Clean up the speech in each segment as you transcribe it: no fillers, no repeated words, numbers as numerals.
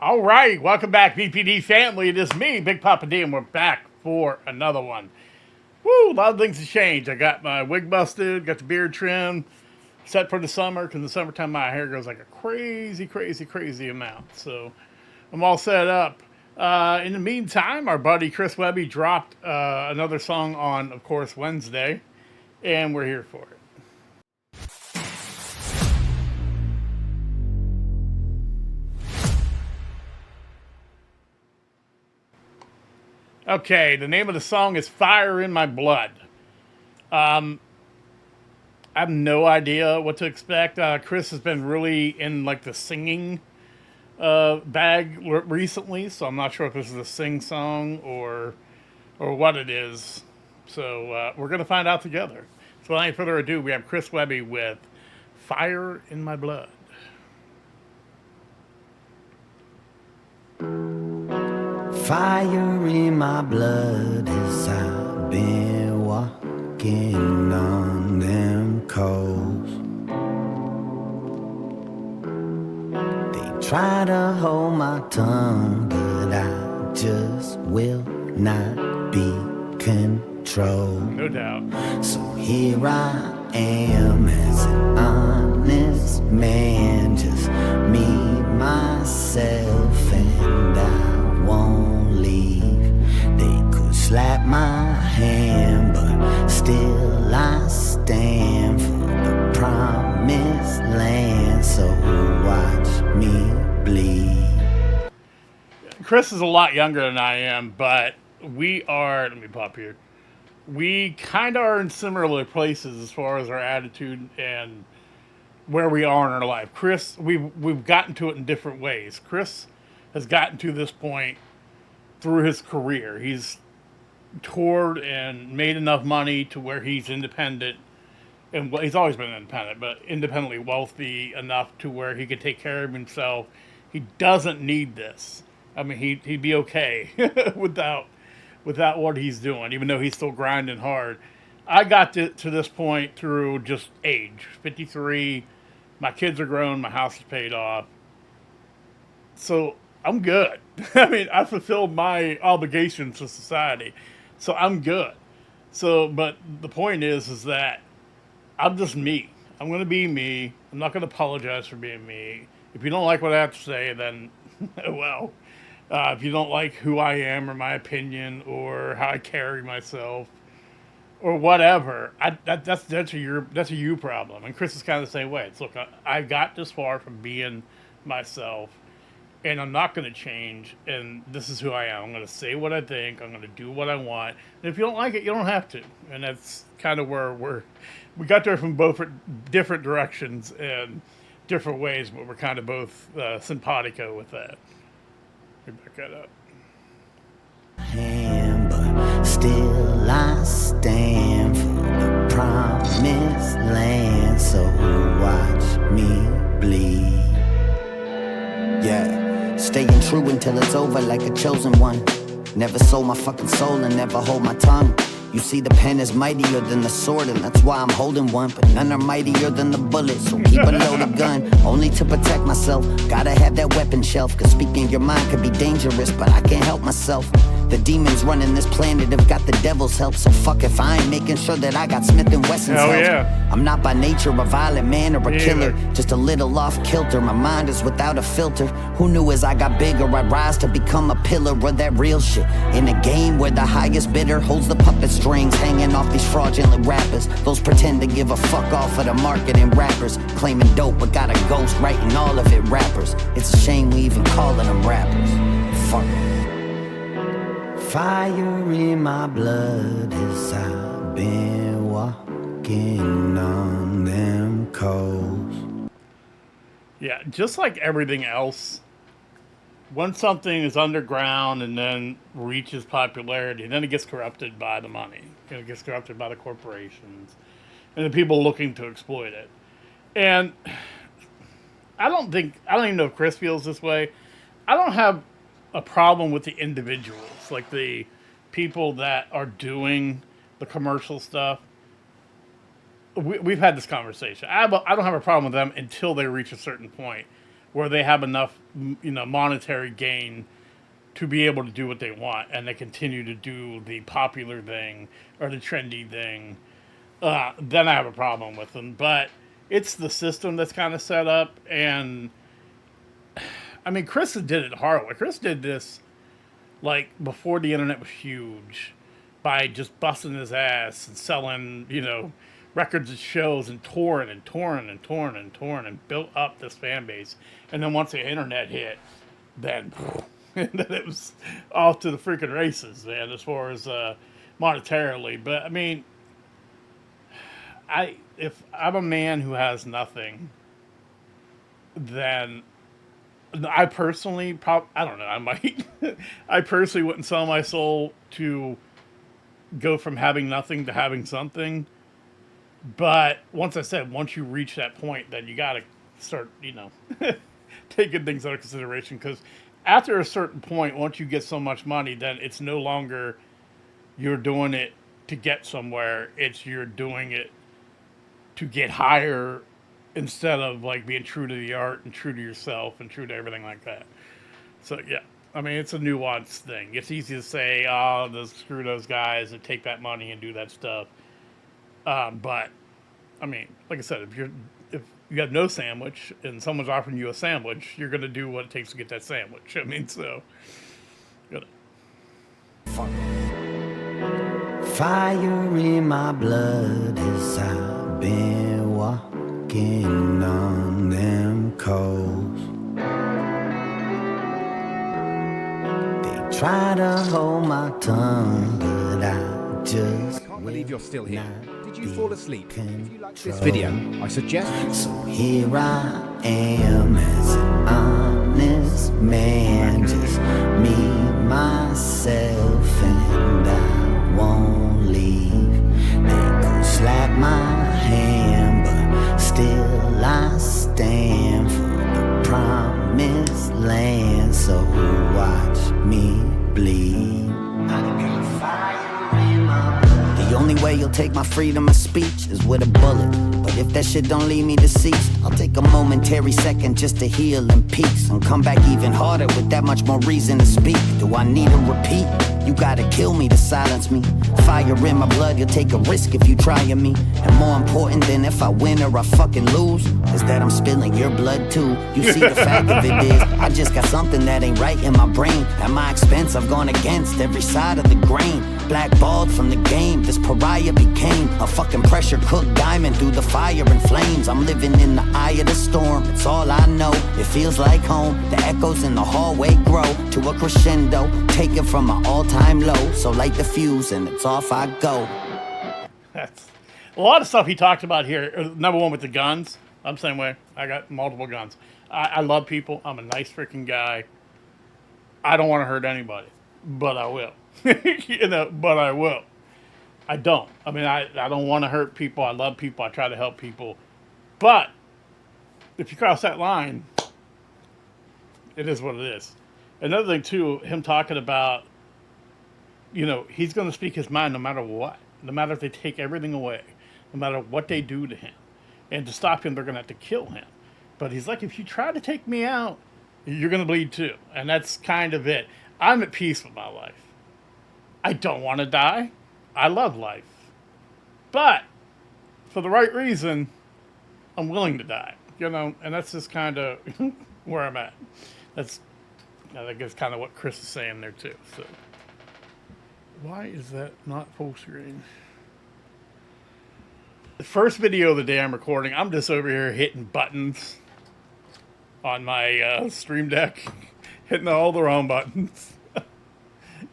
All right, welcome back, BPD family. It is me, Big Papa D, and we're back for another one. Woo, a lot of things have changed. I got my wig busted, got the beard trimmed, set for the summer, because in the summertime my hair goes like a crazy, crazy, crazy amount. So I'm all set up. In the meantime, our buddy Chris Webby dropped another song on, of course, Wednesday, and we're here for it. Okay, the name of the song is Fire in My Blood. I have no idea what to expect. Chris has been really in like the singing bag recently, so I'm not sure if this is a sing song or what it is. So we're gonna find out together. So without any further ado, we have Chris Webby with "Fire in My Blood." Fire in my blood as I've been walking on them coals. They try to hold my tongue, but I just will not be controlled. No doubt. So here I am as an honest man, just me, myself, and I won't leave. They could slap my hand, but still I stand for the promised land. So watch me bleed. Chris is a lot younger than I am, but we are. Let me pop here. We kind of are in similar places as far as our attitude and where we are in our life. Chris, we've gotten to it in different ways. Chris has gotten to this point through his career. He's toured and made enough money to where he's independent, and he's always been independent, but independently wealthy enough to where he could take care of himself. He doesn't need this. I mean, he'd be okay without what he's doing, even though he's still grinding hard. I got to this point through just age. 53, my kids are grown, my house is paid off. So I'm good. I mean, I fulfilled my obligations to society. So I'm good. So, but the point is that I'm just me. I'm going to be me. I'm not going to apologize for being me. If you don't like what I have to say, then, well, if you don't like who I am or my opinion or how I carry myself or whatever, that's a you problem. And Chris is kind of the same way. It's look, I got this far from being myself, and I'm not going to change. And this is who I am. I'm going to say what I think. I'm going to do what I want. And if you don't like it, you don't have to. And that's kind of where we got there from both different directions and different ways, but we're kind of both simpatico with that. Let me back that up. But still I stand for the promised land. So watch me bleed. Yeah, staying true until it's over like a chosen one. Never sold my fucking soul and never hold my tongue. You see, the pen is mightier than the sword, and that's why I'm holding one. But none are mightier than the bullet, so keep a loaded gun, only to protect myself. Gotta have that weapon shelf, cause speaking your mind could be dangerous, but I can't help myself. The demons running this planet have got the devil's help, so fuck if I ain't making sure that I got Smith & Wesson's help. Yeah. I'm not by nature a violent man or a killer, just a little off kilter. My mind is without a filter. Who knew as I got bigger I'd rise to become a pillar of that real shit? In a game where the highest bidder holds the puppet strings, hanging off these fraudulent rappers. Those pretend to give a fuck off of the marketing rappers, claiming dope but got a ghost writing all of it rappers. It's a shame we even calling them rappers. Fuck. Fire in my blood as I've been walking on them coals. Yeah, just like everything else, once something is underground and then reaches popularity, then it gets corrupted by the money. It gets corrupted by the corporations and the people looking to exploit it. And I don't even know if Chris feels this way. I don't have a problem with the individuals, like the people that are doing the commercial stuff. We've had this conversation. I don't have a problem with them until they reach a certain point where they have enough, monetary gain to be able to do what they want, and they continue to do the popular thing or the trendy thing, then I have a problem with them. But it's the system that's kind of set up, and I mean, Chris did it hard way. Chris did this like before the internet was huge, by just busting his ass and selling, records and shows and touring and touring and touring and touring and built up this fan base. And then once the internet hit, then and then it was off to the freaking races, man, as far as monetarily. But I mean, if I'm a man who has nothing, then I personally I don't know, I might I personally wouldn't sell my soul to go from having nothing to having something. But once you reach that point, then you got to start, taking things under consideration, because after a certain point, once you get so much money, then it's no longer you're doing it to get somewhere. It's you're doing it to get higher, instead of like being true to the art and true to yourself and true to everything like that. So yeah, I mean, it's a nuanced thing. It's easy to say, oh, screw those guys and take that money and do that stuff. But I mean, like I said, if you have no sandwich and someone's offering you a sandwich, you're going to do what it takes to get that sandwich. I mean, so good. Fire in my blood as I've been walking on them coals. They try to hold my tongue, but I just can't believe you're still here. Did you fall asleep? If you like this video, I suggest you... So here I am as an honest man, just me, myself, and I won't leave. They could slap my hand, but still I stand for the promised land. So watch me bleed. I got fire in my blood. The only way you'll take my freedom of speech is with a bullet. But if that shit don't leave me deceased, I'll take a momentary second just to heal in peace and come back even harder with that much more reason to speak. Do I need a repeat? You gotta kill me to silence me. Fire in my blood, you'll take a risk if you trying me. And more important than if I win or I fucking lose, is that I'm spilling your blood too. You see, the fact of it is, I just got something that ain't right in my brain. At my expense, I've gone against every side of the grain. Blackballed from the game, this pariah became a fucking pressure cooked diamond through the fire and flames. I'm living in the eye of the storm, it's all I know. It feels like home, the echoes in the hallway grow to a crescendo, taken from my all-time low. So light the fuse and it's off I go. That's a lot of stuff he talked about here. Number one, with the guns, I'm the same way. I got multiple guns. I love people. I'm a nice freaking guy. I don't want to hurt anybody, but I will. But I will. I don't. I mean, I don't want to hurt people. I love people. I try to help people. But if you cross that line, it is what it is. Another thing, too, him talking about, he's going to speak his mind no matter what. No matter if they take everything away. No matter what they do to him. And to stop him, they're going to have to kill him. But he's like, if you try to take me out, you're going to bleed too. And that's kind of it. I'm at peace with my life. I don't want to die. I love life. But for the right reason, I'm willing to die. And that's just kind of where I'm at. I think that's kind of what Chris is saying there too. So why is that not full screen? The first video of the day I'm recording, I'm just over here hitting buttons on my Stream Deck, hitting all the wrong buttons.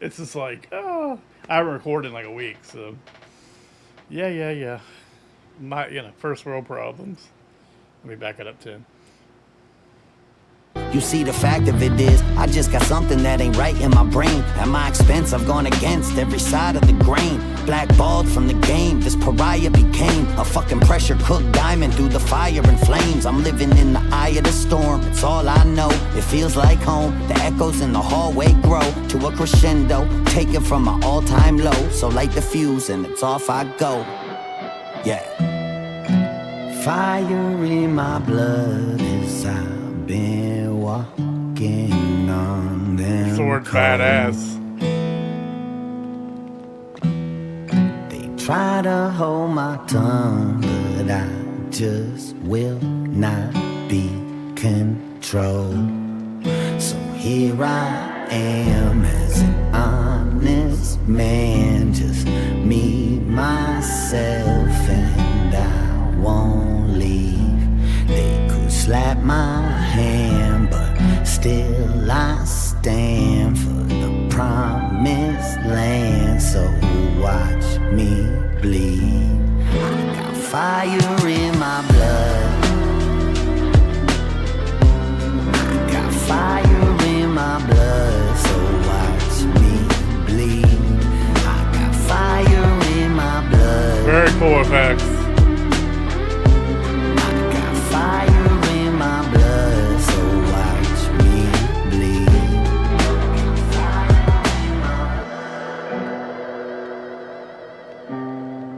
It's just like, I haven't recorded in like a week, so yeah. My, first world problems. Let me back it up 10. You see, the fact of it is, I just got something that ain't right in my brain. At my expense, I've gone against every side of the grain. Blackballed from the game, this pariah became a fucking pressure cooked diamond through the fire and flames. I'm living in the eye of the storm, it's all I know. It feels like home, the echoes in the hallway grow to a crescendo, taken from my all-time low. So light the fuse and it's off I go. Yeah. Fire in my blood as I been walking on them Sword's cold. badass. They try to hold my tongue, but I just will not be controlled. So here I am as an honest man, just me, myself, and I won't leave. They could slap my hand, but still I stand for the promised land. So watch me bleed. I got fire in my blood. I got fire in my blood. So watch me bleed. I got fire in my blood. Very cool effects. I got fire in my blood. So watch me bleed.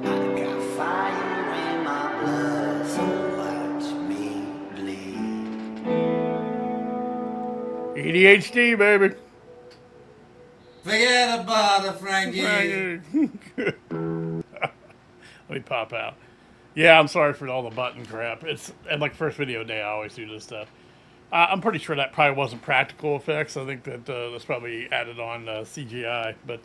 I got fire in my blood. So watch me bleed. ADHD, baby. Forget about it, Frankie. Let me pop out. Yeah, I'm sorry for all the button crap. It's and like first video day, I always do this stuff. I'm pretty sure that probably wasn't practical effects. I think that that's probably added on CGI. But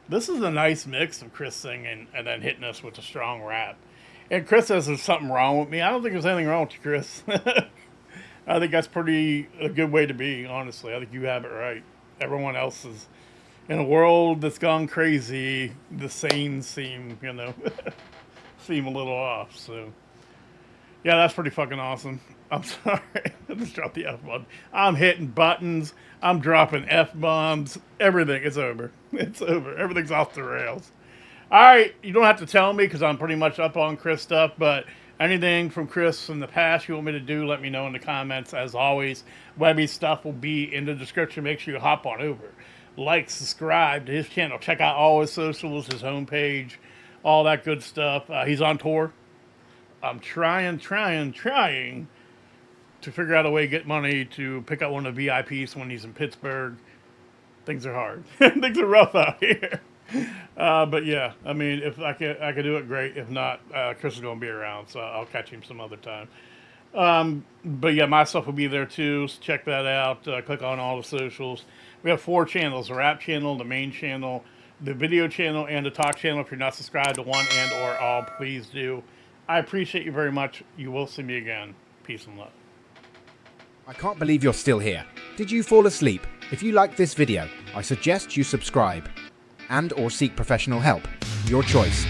this is a nice mix of Chris singing and then hitting us with a strong rap. And Chris says there's something wrong with me. I don't think there's anything wrong with you, Chris. I think that's a good way to be, honestly. I think you have it right. Everyone else is in a world that's gone crazy. The sane seem, seem a little off. So, yeah, that's pretty fucking awesome. I'm sorry. I just dropped the F-bomb. I'm hitting buttons. I'm dropping F-bombs. Everything. It's over. It's over. Everything's off the rails. All right. You don't have to tell me because I'm pretty much up on Chris stuff, but anything from Chris in the past you want me to do, let me know in the comments. As always, Webby's stuff will be in the description. Make sure you hop on over. Like, subscribe to his channel. Check out all his socials, his homepage, all that good stuff. He's on tour. I'm trying to figure out a way to get money to pick up one of the VIPs when he's in Pittsburgh. Things are hard. Things are rough out here. But yeah, I mean, if I could do it, great. If not, Chris is going to be around, so I'll catch him some other time. But yeah, my stuff will be there too, so check that out. Click on all the socials. We have 4 channels: the rap channel, the main channel, the video channel, and the talk channel. If you're not subscribed to one and or all, please do. I appreciate you very much. You will see me again. Peace and love. I can't believe you're still here. Did you fall asleep? If you liked this video, I suggest you subscribe and or seek professional help. Your choice.